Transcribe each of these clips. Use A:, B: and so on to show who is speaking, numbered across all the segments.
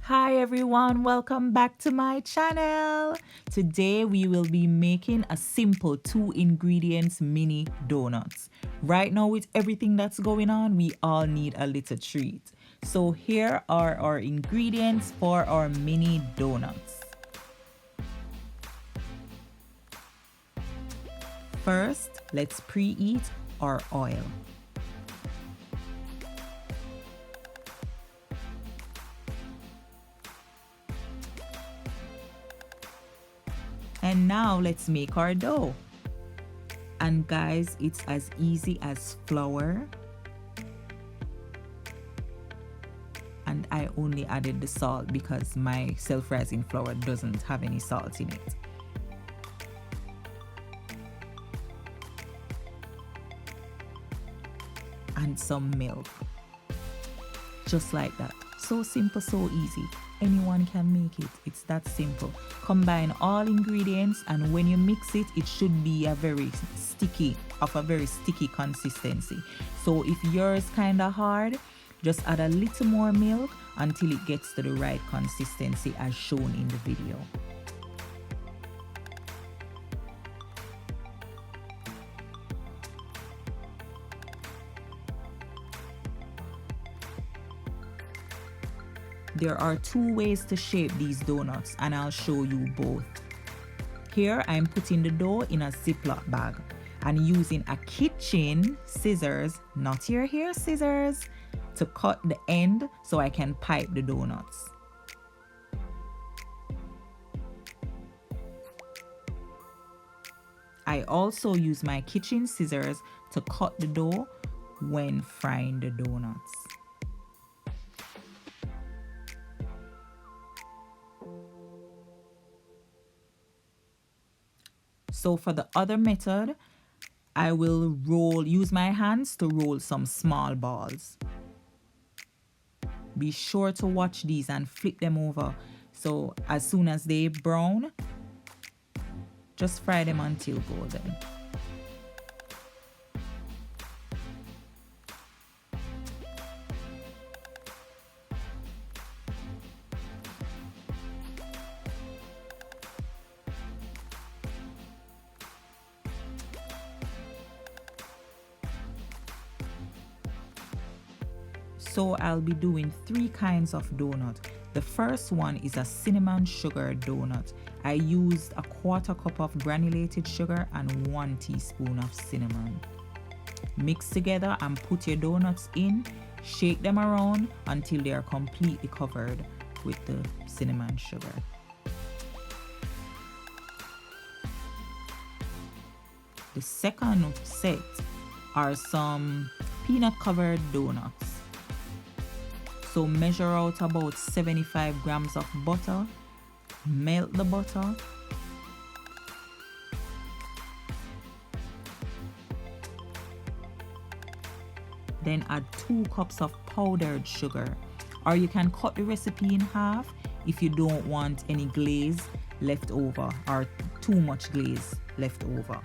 A: Hi everyone, welcome back to my channel. Today we will be making a simple 2 ingredients mini donuts. Right now with everything that's going on, we all need a little treat. So here are our ingredients for our mini donuts. First, let's preheat our oil. And now let's make our dough. And guys, it's as easy as flour. And I only added the salt because my self-rising flour doesn't have any salt in it. And some milk. Just like that. So simple, so easy. Anyone can make it. It's that simple. Combine all ingredients, and when you mix it, it should be a very sticky consistency. So if yours kind of hard, just add a little more milk until it gets to the right consistency as shown in the video. There are 2 ways to shape these donuts, and I'll show you both. Here I'm putting the dough in a Ziploc bag and using a kitchen scissors, not your hair scissors, to cut the end so I can pipe the donuts. I also use my kitchen scissors to cut the dough when frying the donuts. So for the other method, I will use my hands to roll some small balls. Be sure to watch these and flip them over. So as soon as they brown, just fry them until golden. So I'll be doing 3 kinds of donut. The first one is a cinnamon sugar donut. I used a 1/4 cup of granulated sugar and 1 teaspoon of cinnamon. Mix together and put your donuts in. Shake them around until they are completely covered with the cinnamon sugar. The second set are some peanut covered donuts. So measure out about 75 grams of butter, melt the butter, then add 2 cups of powdered sugar, or you can cut the recipe in half if you don't want any glaze left over or too much glaze left over.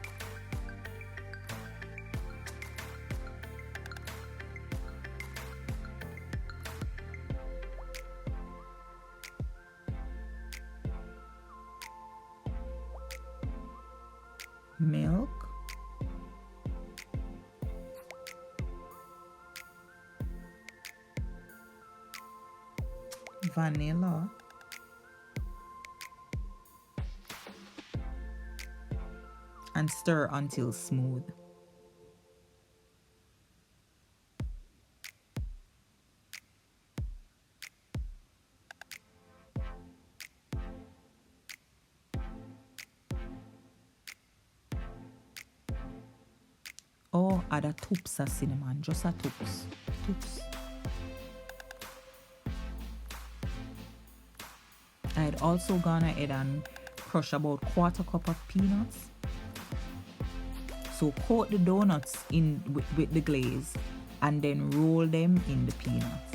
A: Milk, vanilla, and stir until smooth. Or add a toops of cinnamon, just a toops. I had also gone ahead and crushed about 1/4 cup of peanuts. So coat the donuts in with the glaze and then roll them in the peanuts.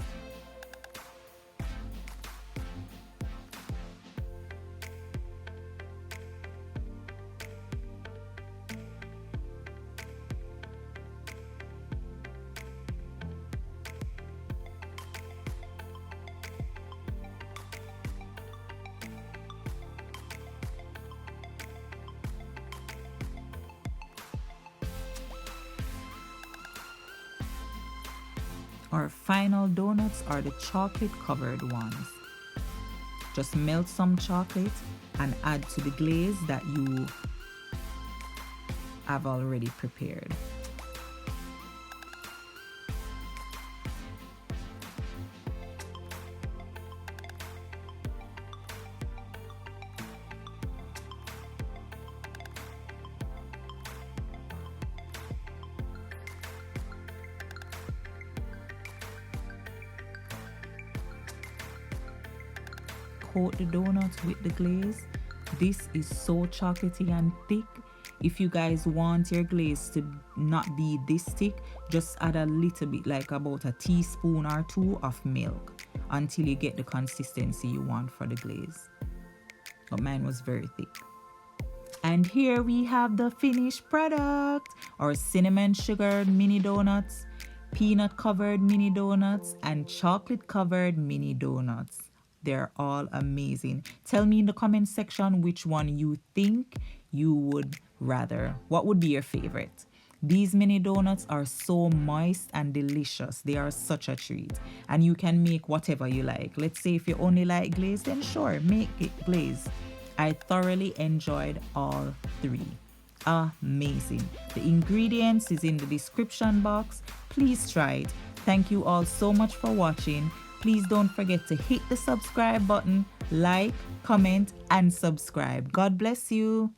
A: Our final donuts are the chocolate covered ones. Just melt some chocolate and add to the glaze that you have already prepared. Coat the donuts with the glaze. This is so chocolatey and thick. If you guys want your glaze to not be this thick, just add a little bit, like about a teaspoon or two of milk until you get the consistency you want for the glaze. But mine was very thick. And here we have the finished product, our cinnamon sugared mini donuts, peanut covered mini donuts, and chocolate covered mini donuts. They're all amazing. Tell me in the comment section which one you think you would rather. What would be your favorite? These mini donuts are so moist and delicious. They are such a treat. And you can make whatever you like. Let's say if you only like glaze, then sure, make it glaze. I thoroughly enjoyed all three. Amazing. The ingredients is in the description box. Please try it. Thank you all so much for watching. Please don't forget to hit the subscribe button, like, comment, and subscribe. God bless you.